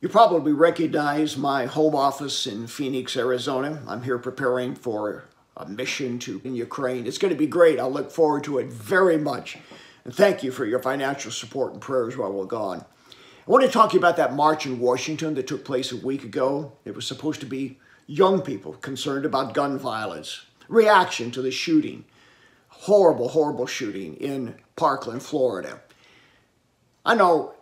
You probably recognize my home office in Phoenix, Arizona. I'm here preparing for a mission to Ukraine. It's going to be great. I look forward to it very much. And thank you for your financial support and prayers while we're gone. I want to talk to you about that march in Washington that took place a week ago. It was supposed to be young people concerned about gun violence, reaction to the shooting, horrible, horrible shooting in Parkland, Florida. I know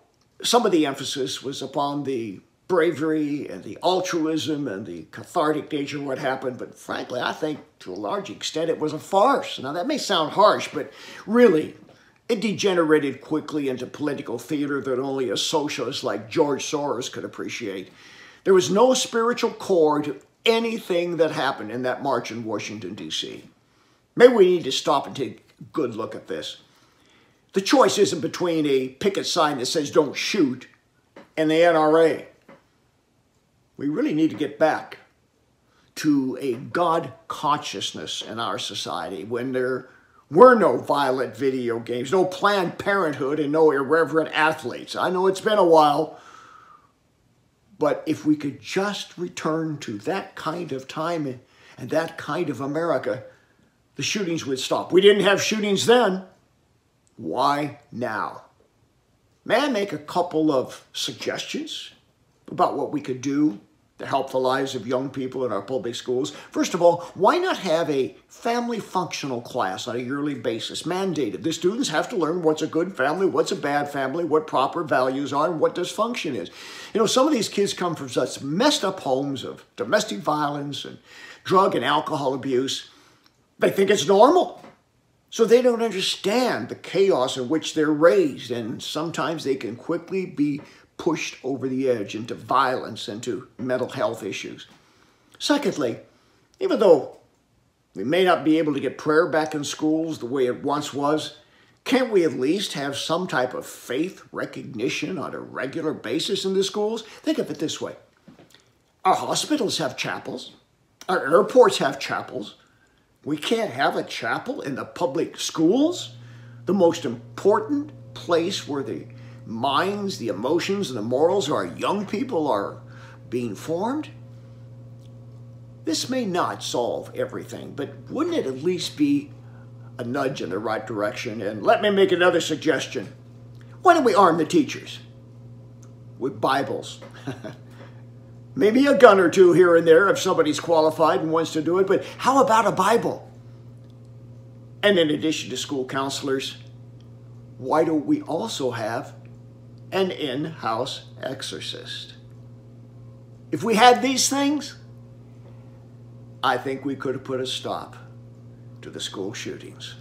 some of the emphasis was upon the bravery and the altruism and the cathartic nature of what happened, but frankly, I think to a large extent it was a farce. Now, that may sound harsh, but really, it degenerated quickly into political theater that only a socialist like George Soros could appreciate. There was no spiritual core to anything that happened in that march in Washington, D.C. Maybe we need to stop and take a good look at this. The choice isn't between a picket sign that says don't shoot and the NRA. We really need to get back to a God consciousness in our society when there were no violent video games, no Planned Parenthood, and no irreverent athletes. I know it's been a while, but if we could just return to that kind of time and that kind of America, the shootings would stop. We didn't have shootings then. Why now? May I make a couple of suggestions about what we could do to help the lives of young people in our public schools? First of all, why not have a family functional class on a yearly basis, mandated? The students have to learn what's a good family, what's a bad family, what proper values are, and what dysfunction is. You know, some of these kids come from such messed up homes of domestic violence and drug and alcohol abuse. They think it's normal. So they don't understand the chaos in which they're raised, and sometimes they can quickly be pushed over the edge into violence and to mental health issues. Secondly, even though we may not be able to get prayer back in schools the way it once was, can't we at least have some type of faith recognition on a regular basis in the schools? Think of it this way. Our hospitals have chapels. Our airports have chapels. We can't have a chapel in the public schools, the most important place where the minds, the emotions, and the morals of our young people are being formed. This may not solve everything, but wouldn't it at least be a nudge in the right direction? And let me make another suggestion. Why don't we arm the teachers with Bibles? Maybe a gun or two here and there if somebody's qualified and wants to do it, but how about a Bible? And in addition to school counselors, why don't we also have an in-house exorcist? If we had these things, I think we could have put a stop to the school shootings.